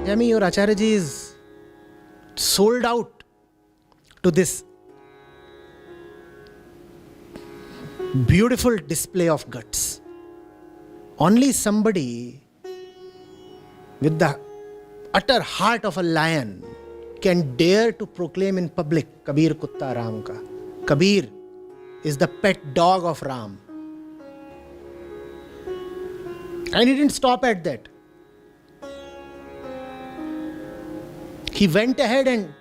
Yami, your Acharya ji is sold out to this beautiful display of guts. Only somebody with the utter heart of a lion can dare to proclaim in public, Kabir Kutta Ram Ka. Kabir is the pet dog of Ram. And he didn't stop at that. He went ahead and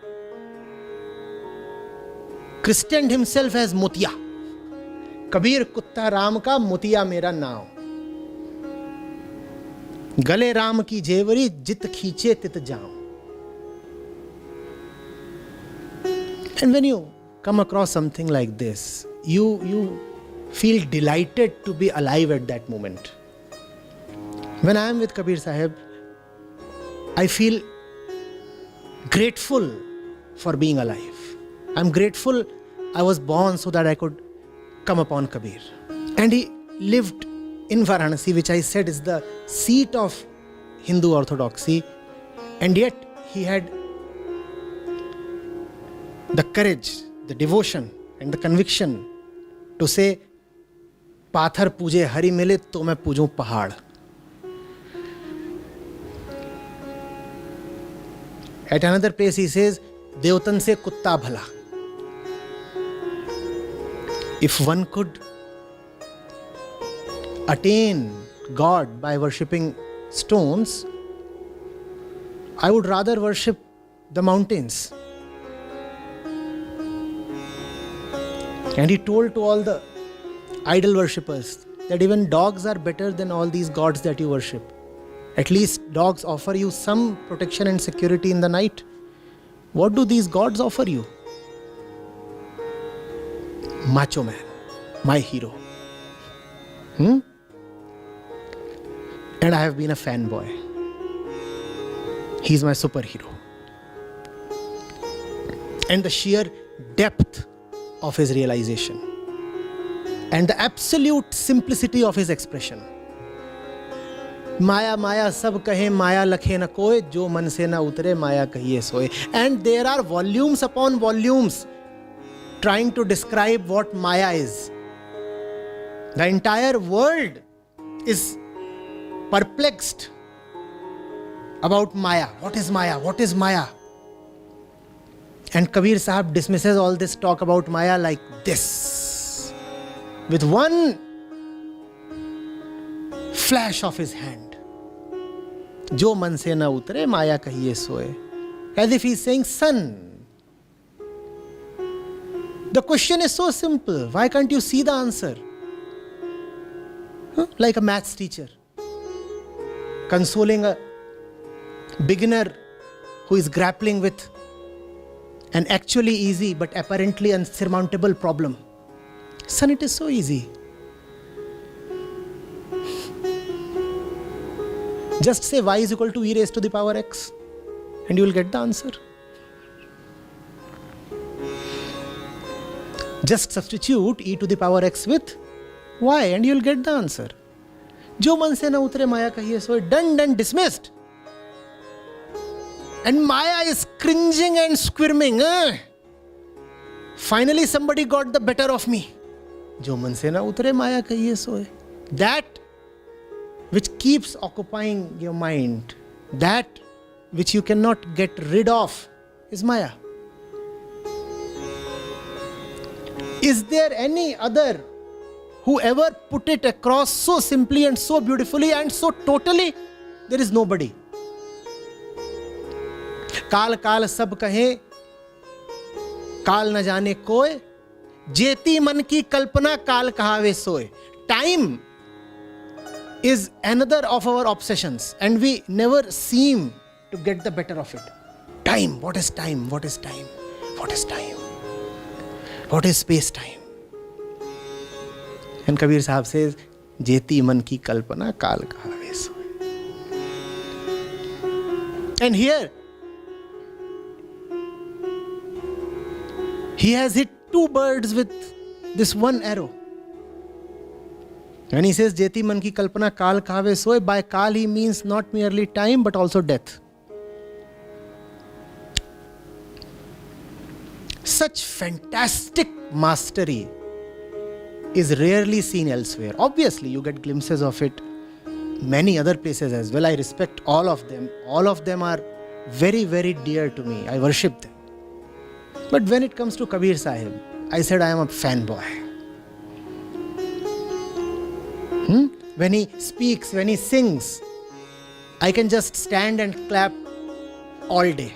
christened himself as Motiya. Kabir Kutta Ram Ka, Motiya mera naam. Gale Ram ki jewari, jit khiche tit jaam. And when you come across something like this, you feel delighted to be alive at that moment. When I am with Kabir Sahib, I feel grateful for being alive. I'm grateful I was born so that I could come upon Kabir. And he lived in Varanasi, which I said is the seat of Hindu orthodoxy. And yet he had the courage, the devotion and the conviction to say, Pathar puje hari mile to main pujun pahad. At another place he says, Devtan se kutta bhala. If one could attain God by worshipping stones, I would rather worship the mountains. And he told to all the idol worshippers that even dogs are better than all these gods that you worship. At least dogs offer you some protection and security in the night. What do these gods offer you? Macho man, my hero. And I have been a fanboy. He's my superhero. And the sheer depth of his realization and the absolute simplicity of his expression. Maya Maya sab kahe Maya lakhe na koy, jo man se na utre Maya kahiye soye. And there are volumes upon volumes trying to describe what Maya is. The entire world is perplexed about Maya. What is Maya? What is Maya? And Kabir Sahib dismisses all this talk about Maya like this, with one flash of his hand. Jo man se na utre Maya kahiye soye. As if he's saying, son, the question is so simple. Why can't you see the answer? Like a maths teacher consoling a beginner who is grappling with an actually easy but apparently unsurmountable problem. Son, it is so easy. Just say y is equal to e raised to the power x and you will get the answer. Just substitute e to the power x with y and you will get the answer. Jo man se na utre Maya kahiye soye, done, dismissed. And Maya is cringing and squirming. Finally somebody got the better of me. Jo man se na utre Maya kahiye soye. That which keeps occupying your mind, that which you cannot get rid of, is Maya. Is there any other who ever put it across so simply and so beautifully and so totally? There is nobody. काल काल सब कहे, काल न जाने कोय, जेती मन की कल्पना काल कहावे सोए. Time is another of our obsessions and we never seem to get the better of it. Time, what is time? What is time? What is time? What is space-time? And Kabir Sahib says, Jeti man ki kalpana kal kahave soye. And here, he has hit two birds with this one arrow. When he says, Jeti man ki kalpana kal kahave soye, by kal he means not merely time but also death. such fantastic mastery is rarely seen elsewhere. Obviously, you get glimpses of it many other places as well. I respect all of them. All of them are very, very dear to me. I worship them. But when it comes to Kabir Sahib, I said I am a fanboy. When he speaks, when he sings, I can just stand and clap all day.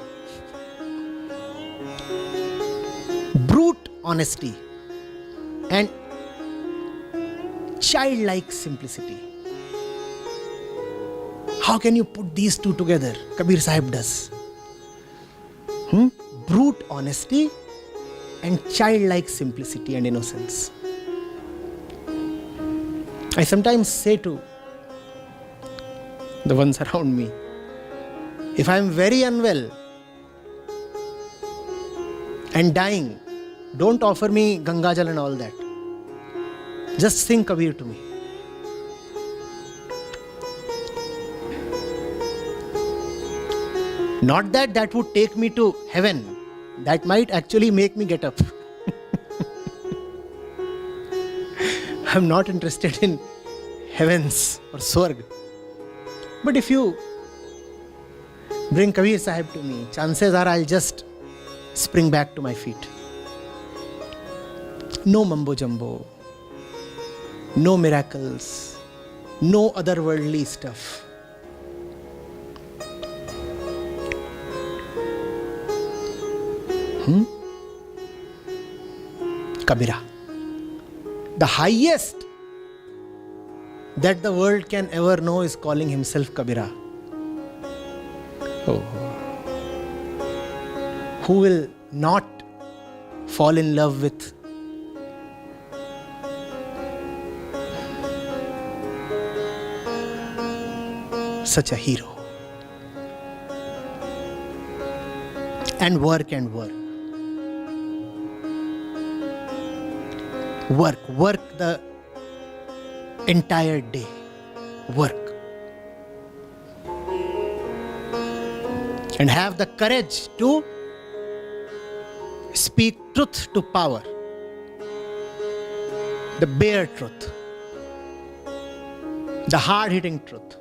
Brute honesty and childlike simplicity. How can you put these two together? Kabir Sahib does. Brute honesty and childlike simplicity and innocence. I sometimes say to the ones around me, if I am very unwell and dying, don't offer me Gangajal and all that. Just sing Kabir to me. Not that that would take me to heaven. That might actually make me get up. I'm not interested in heavens or Swarg. But if you bring Kabir Sahib to me, chances are I'll just spring back to my feet. No mumbo jumbo, no miracles, no otherworldly stuff. Kabira. The highest that the world can ever know is calling himself Kabira. Oh. Who will not fall in love with such a hero? And work and work. Work the entire day. Work. And have the courage to speak truth to power. The bare truth. The hard-hitting truth.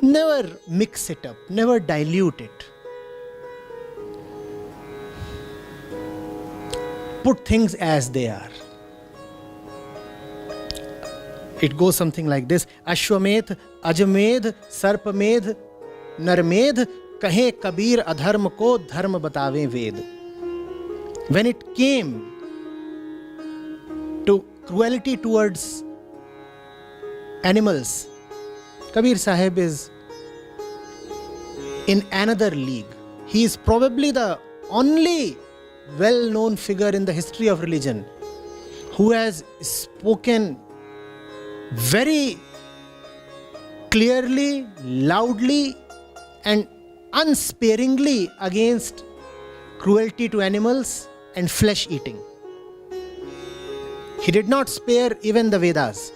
Never mix it up. Never dilute it. Put things as they are. It goes something like this. Ashwamedh, Ajamedh, Sarpamedh, Narmedh, kahe Kabir adharm ko dharm batave Ved. When it came to cruelty towards animals, Kabir Sahib is in another league. He is probably the only well-known figure in the history of religion who has spoken very clearly, loudly and unsparingly against cruelty to animals and flesh eating. He did not spare even the Vedas.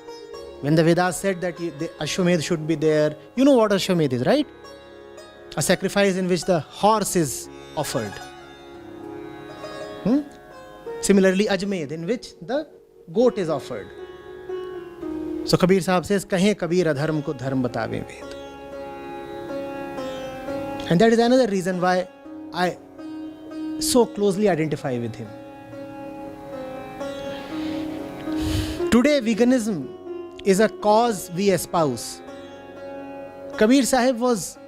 When the Vedas said that the Ashwamedh should be there, you know what Ashwamedh is, right? A sacrifice in which the horse is offered. Similarly, Ajamedh, in which the goat is offered. So Kabir Sahib says, kahe Kabir adharm ko dharm batave Ved. And that is another reason why I so closely identify with him. Today, veganism is a cause we espouse. Kabir Sahib was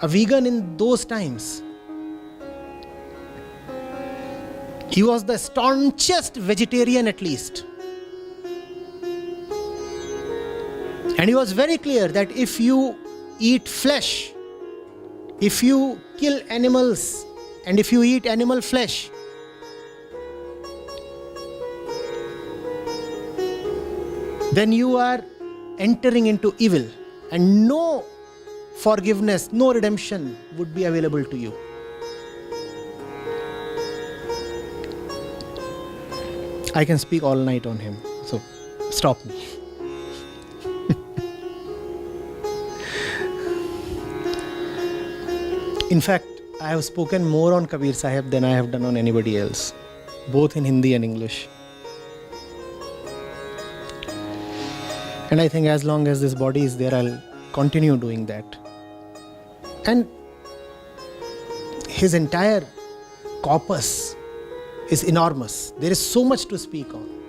a vegan in those times. He was the staunchest vegetarian at least. And he was very clear that if you eat flesh, if you kill animals, and if you eat animal flesh, then you are entering into evil, and no forgiveness, no redemption would be available to you. I can speak all night on him, so stop me. In fact, I have spoken more on Kabir Sahib than I have done on anybody else, both in Hindi and English. And I think as long as this body is there, I'll continue doing that. And his entire corpus is enormous. There is so much to speak on.